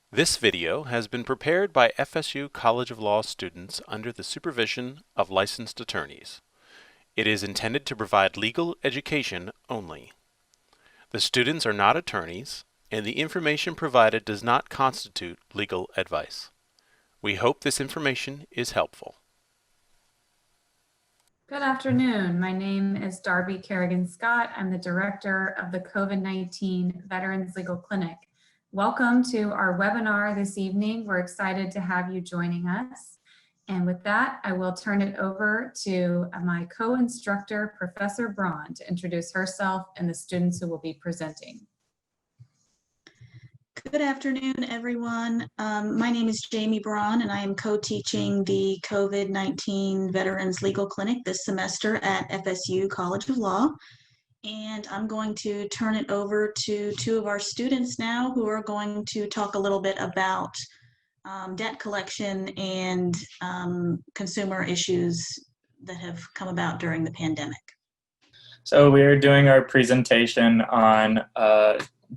This video has been prepared by FSU College of Law students under the supervision of licensed attorneys. It is intended to provide legal education only. The students are not attorneys, and the information provided does not constitute legal advice. We hope this information is helpful. Good afternoon. My name is Darby Kerrigan Scott. I'm the director of the COVID-19 Veterans Legal Clinic. Welcome to our webinar this evening. We're excited to have you joining us. And with that, I will turn it over to my co-instructor, Professor Braun, to introduce herself and the students who will be presenting. Good afternoon, everyone. My name is Jamie Braun, and I am co-teaching the COVID-19 Veterans Legal Clinic this semester at FSU College of Law. And I'm going to turn it over to two of our students now who are going to talk a little bit about debt collection and consumer issues that have come about during the pandemic. So we're doing our presentation on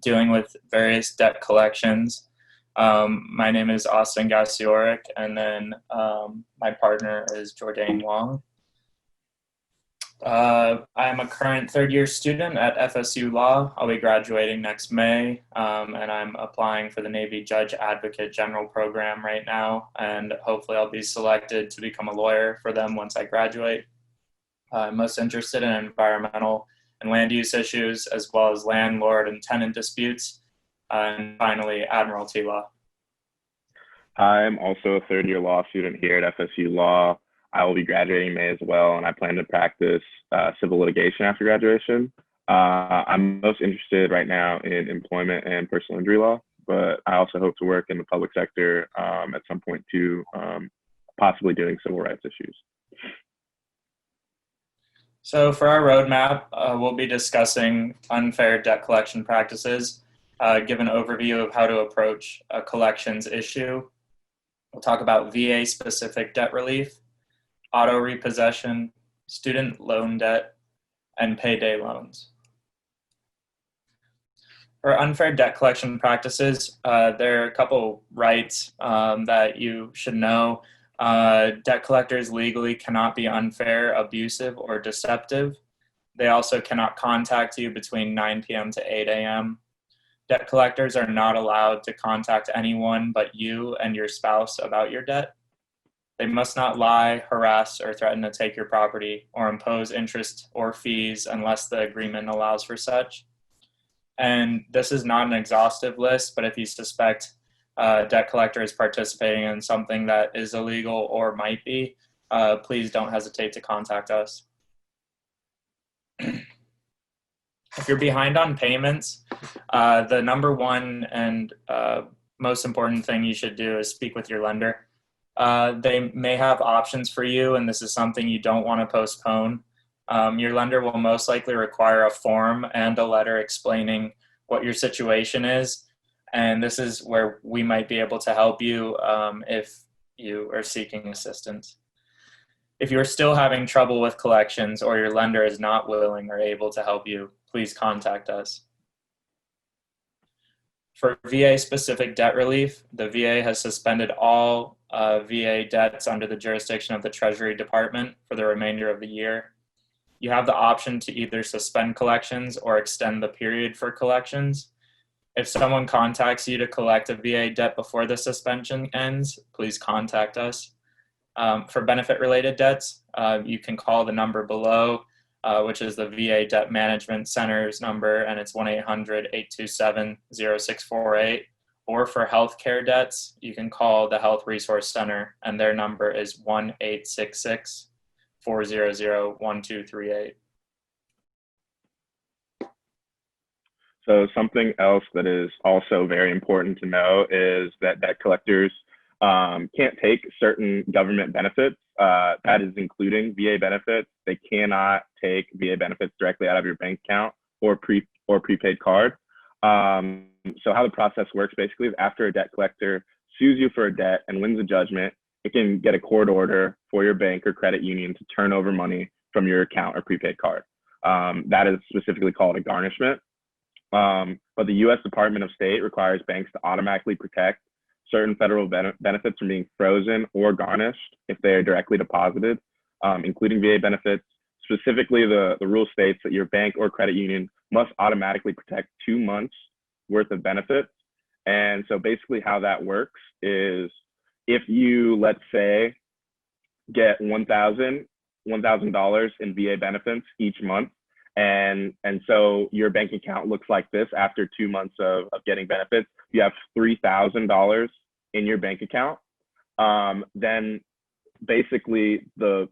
dealing with various debt collections. My name is Austin Gassioric, and then my partner is Jordan Wong. I'm a current third-year student at FSU Law. I'll be graduating next May, and I'm applying for the Navy Judge Advocate General Program right now, and hopefully I'll be selected to become a lawyer for them once I graduate. I'm most interested in environmental and land use issues, as well as landlord and tenant disputes, and finally, admiralty law. I'm also a third-year law student here at FSU Law. I will be graduating in May as well, and I plan to practice civil litigation after graduation. I'm most interested right now in employment and personal injury law, but I also hope to work in the public sector at some point too, possibly doing civil rights issues. So for our roadmap, we'll be discussing unfair debt collection practices, give an overview of how to approach a collections issue. We'll talk about VA-specific debt relief, auto repossession, student loan debt, and payday loans. For unfair debt collection practices, there are a couple rights that you should know. Debt collectors legally cannot be unfair, abusive, or deceptive. They also cannot contact you between 9 p.m. to 8 a.m. Debt collectors are not allowed to contact anyone but you and your spouse about your debt. They must not lie, harass, or threaten to take your property or impose interest or fees unless the agreement allows for such. And this is not an exhaustive list, but if you suspect debt collector is participating in something that is illegal or might be, please don't hesitate to contact us. If you're behind on payments, the number one and most important thing you should do is speak with your lender. They may have options for you, and this is something you don't want to postpone. Your lender will most likely require a form and a letter explaining what your situation is. And this is where we might be able to help you if you are seeking assistance. If you're still having trouble with collections or your lender is not willing or able to help you, please contact us. For VA-specific debt relief, the VA has suspended all VA debts under the jurisdiction of the Treasury Department for the remainder of the year. You have the option to either suspend collections or extend the period for collections. If someone contacts you to collect a VA debt before the suspension ends, please contact us. For benefit-related debts, you can call the number below, which is the VA Debt Management Center's number, and it's 1-800-827-0648. Or for healthcare debts, you can call the Health Resource Center, and their number is 1-866-400-1238. So something else that is also very important to know is that debt collectors can't take certain government benefits. That is including VA benefits. They cannot take VA benefits directly out of your bank account or prepaid card. So how the process works basically is after a debt collector sues you for a debt and wins a judgment, it can get a court order for your bank or credit union to turn over money from your account or prepaid card. That is specifically called a garnishment. But the U.S. Department of State requires banks to automatically protect certain federal benefits from being frozen or garnished if they are directly deposited, including VA benefits. Specifically, the rule states that your bank or credit union must automatically protect 2 months worth of benefits. And so basically how that works is if you, let's say, get $1,000 in VA benefits each month, and so your bank account looks like this after 2 months of getting benefits, you have $3,000 in your bank account, then basically the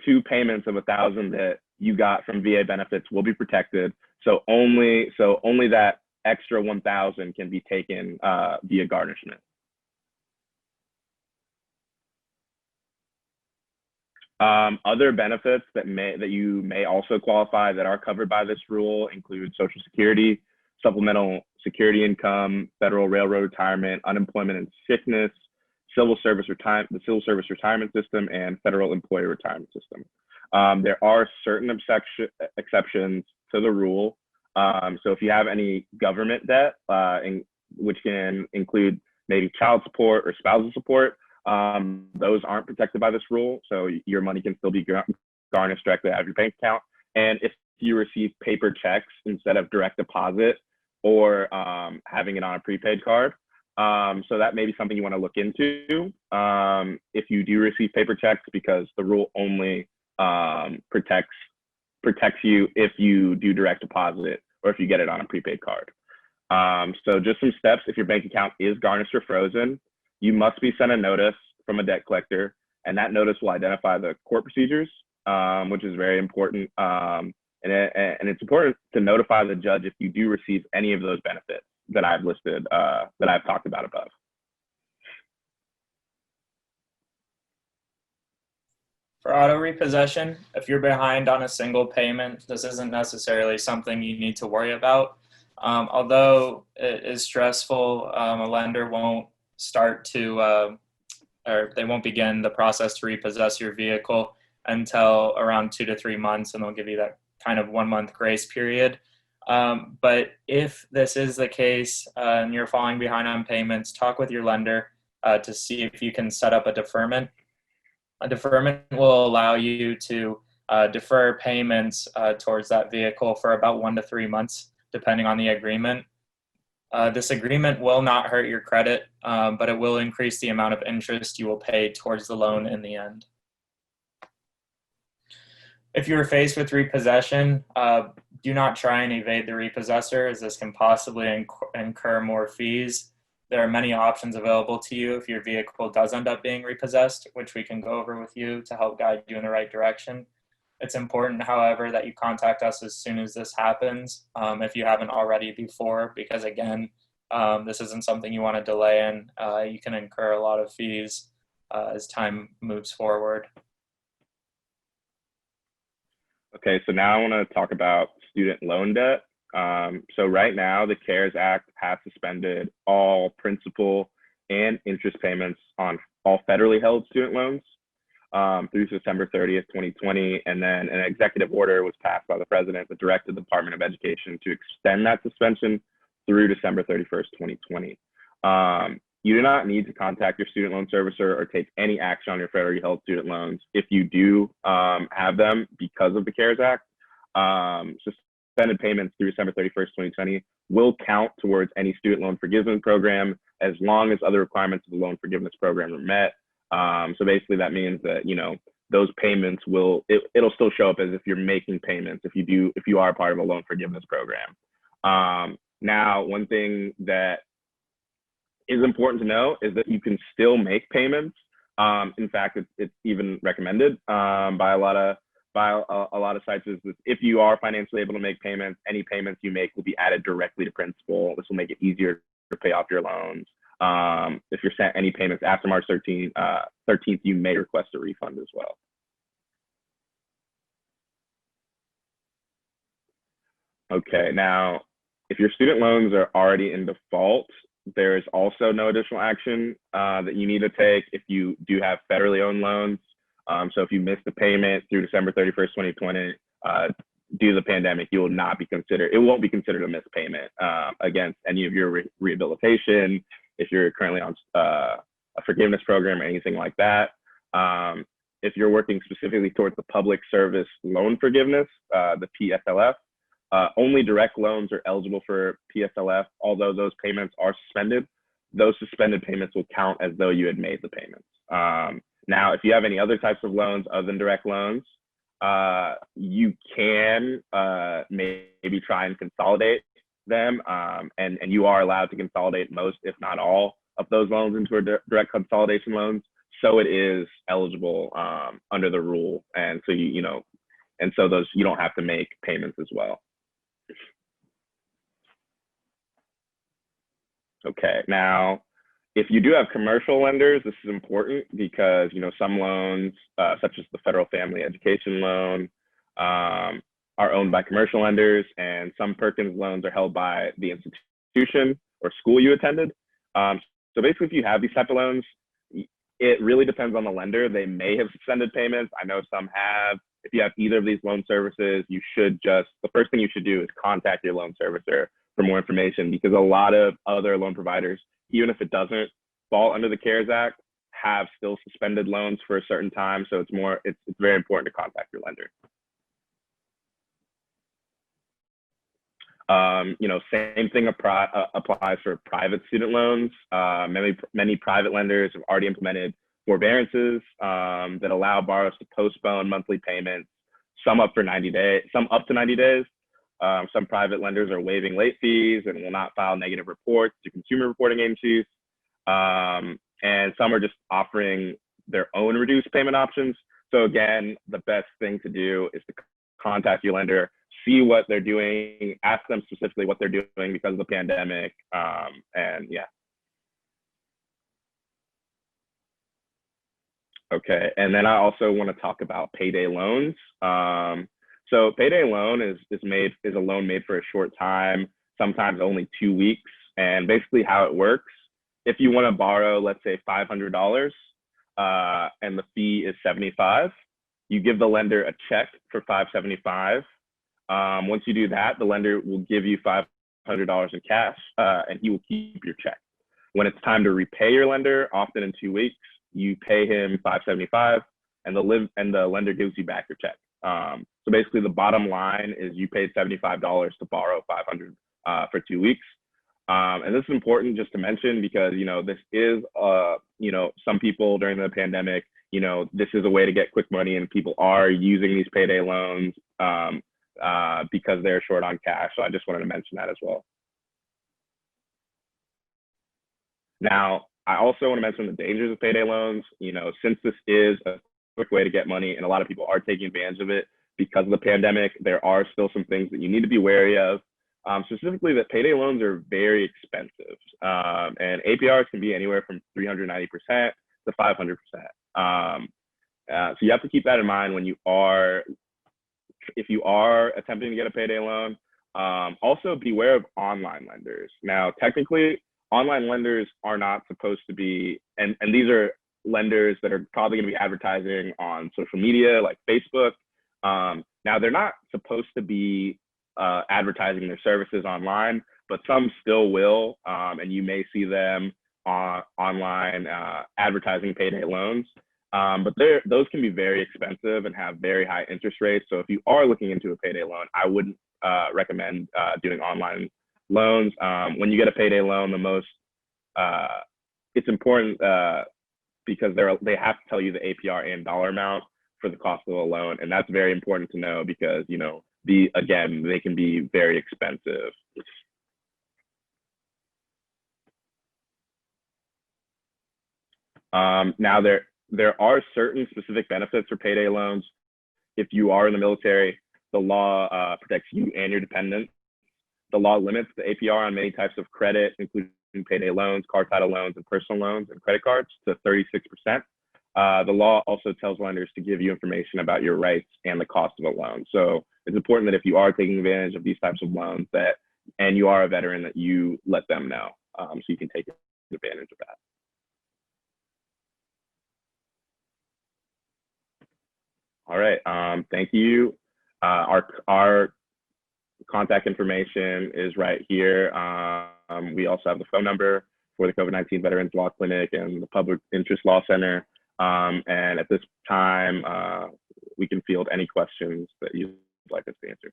2 payments of $1,000 that you got from VA benefits will be protected. So only that extra 1,000 can be taken via garnishment. Other benefits that you may also qualify that are covered by this rule include Social Security, supplemental security income, federal railroad retirement, unemployment and sickness, the civil service retirement system, and federal employee retirement system. There are certain exceptions to the rule. So if you have any government debt, which can include maybe child support or spousal support, those aren't protected by this rule. So your money can still be garnished directly out of your bank account. And if you receive paper checks instead of direct deposit or having it on a prepaid card, so that may be something you want to look into if you do receive paper checks, because the rule only protects you if you do direct deposit or if you get it on a prepaid card. So just some steps: if your bank account is garnished or frozen, you must be sent a notice from a debt collector, and that notice will identify the court procedures, which is very important. And it's important to notify the judge if you do receive any of those benefits that I've listed, that I've talked about above. For auto repossession, if you're behind on a single payment, this isn't necessarily something you need to worry about. Although it is stressful, a lender won't start to, or they won't begin the process to repossess your vehicle until around 2 to 3 months, and they'll give you that kind of 1 month grace period. But if this is the case and you're falling behind on payments, talk with your lender to see if you can set up a deferment. A deferment will allow you to defer payments towards that vehicle for about 1 to 3 months, depending on the agreement. This agreement will not hurt your credit, but it will increase the amount of interest you will pay towards the loan in the end. If you are faced with repossession, do not try and evade the repossessor, as this can possibly incur more fees. There are many options available to you if your vehicle does end up being repossessed, which we can go over with you to help guide you in the right direction. It's important, however, that you contact us as soon as this happens, if you haven't already before, because again, this isn't something you want to delay in. You can incur a lot of fees as time moves forward. Okay, so now I want to talk about student loan debt. So right now, the CARES Act has suspended all principal and interest payments on all federally held student loans through September 30th, 2020. And then an executive order was passed by the president that directed the Department of Education to extend that suspension through December 31st, 2020. You do not need to contact your student loan servicer or take any action on your federally held student loans if you do have them because of the CARES Act. Suspended payments through December 31st, 2020 will count towards any student loan forgiveness program as long as other requirements of the loan forgiveness program are met. So basically that means that, you know, those payments it'll still show up as if you're making payments if you are part of a loan forgiveness program. Now, one thing that is important to know is that you can still make payments. In fact, it's even recommended by a lot of sites. Is that if you are financially able to make payments, any payments you make will be added directly to principal. This will make it easier to pay off your loans. If you're sent any payments after March 13th, you may request a refund as well. Okay, now, if your student loans are already in default, there is also no additional action that you need to take if you do have federally owned loans. So if you missed the payment through December 31st, 2020, due to the pandemic, it won't be considered a missed payment against any of your rehabilitation, if you're currently on a forgiveness program or anything like that. If you're working specifically towards the public service loan forgiveness, the PSLF, only direct loans are eligible for PSLF, although those payments are suspended. Those suspended payments will count as though you had made the payments. Now, if you have any other types of loans other than direct loans, you can maybe try and consolidate them, and you are allowed to consolidate most, if not all, of those loans into a direct consolidation loans. So it is eligible under the rule, and so and so those you don't have to make payments as well. Okay, now if you do have commercial lenders, this is important because some loans, such as the Federal Family Education Loan, are owned by commercial lenders, and some Perkins loans are held by the institution or school you attended. So basically, if you have these type of loans, it really depends on the lender. They may have suspended payments. I know some have. If you have either of these loan services, the first thing you should do is contact your loan servicer for more information, because a lot of other loan providers, even if it doesn't fall under the CARES Act, have still suspended loans for a certain time. So it's very important to contact your lender. Same thing applies for private student loans. Many private lenders have already implemented forbearances that allow borrowers to postpone monthly payments, some up to 90 days. Some private lenders are waiving late fees and will not file negative reports to consumer reporting agencies. And some are just offering their own reduced payment options. So again, the best thing to do is to contact your lender, see what they're doing, ask them specifically what they're doing because of the pandemic, and yeah. Okay, and then I also want to talk about payday loans. So payday loan is a loan made for a short time, sometimes only 2 weeks. And basically how it works, if you want to borrow, let's say $500, and the fee is $75, you give the lender a check for $575. Once you do that, the lender will give you $500 in cash, and he will keep your check. When it's time to repay your lender, often in 2 weeks, you pay him $575, and the lender gives you back your check. So basically, the bottom line is you paid $75 to borrow $500 for 2 weeks. And this is important just to mention because this is some people during the pandemic, this is a way to get quick money, and people are using these payday loans because they're short on cash. So I just wanted to mention that as well. Now, I also want to mention the dangers of payday loans. Since this is a quick way to get money and a lot of people are taking advantage of it because of the pandemic, there are still some things that you need to be wary of. Specifically that payday loans are very expensive, and APRs can be anywhere from 390% to 500%. So you have to keep that in mind if you are attempting to get a payday loan. Also beware of online lenders. Now, technically, online lenders are not supposed to be, and these are lenders that are probably going to be advertising on social media like Facebook. Now, they're not supposed to be advertising their services online, but some still will, and you may see them online advertising payday loans. But those can be very expensive and have very high interest rates. So if you are looking into a payday loan, I wouldn't recommend doing online loans. When you get a payday loan, it's important because they have to tell you the APR and dollar amount for the cost of a loan, and that's very important to know because they can be very expensive. Now there are certain specific benefits for payday loans. If you are in the military, the law protects you and your dependents. The law limits the APR on many types of credit, including payday loans, car title loans, and personal loans and credit cards to 36%. The law also tells lenders to give you information about your rights and the cost of a loan. So it's important that if you are taking advantage of these types of loans and you are a veteran, that you let them know so you can take advantage of that. All right, thank you. Our contact information is right here. We also have the phone number for the COVID-19 Veterans Law Clinic and the Public Interest Law Center. And at this time, we can field any questions that you'd like us to answer.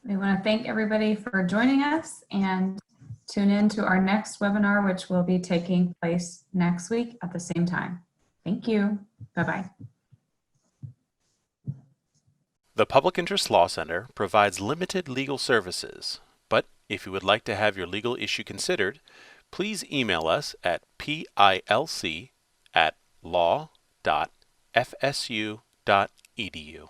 We want to thank everybody for joining us and tune in to our next webinar, which will be taking place next week at the same time. Thank you. Bye-bye. The Public Interest Law Center provides limited legal services, but if you would like to have your legal issue considered, please email us at pilc@law.fsu.edu.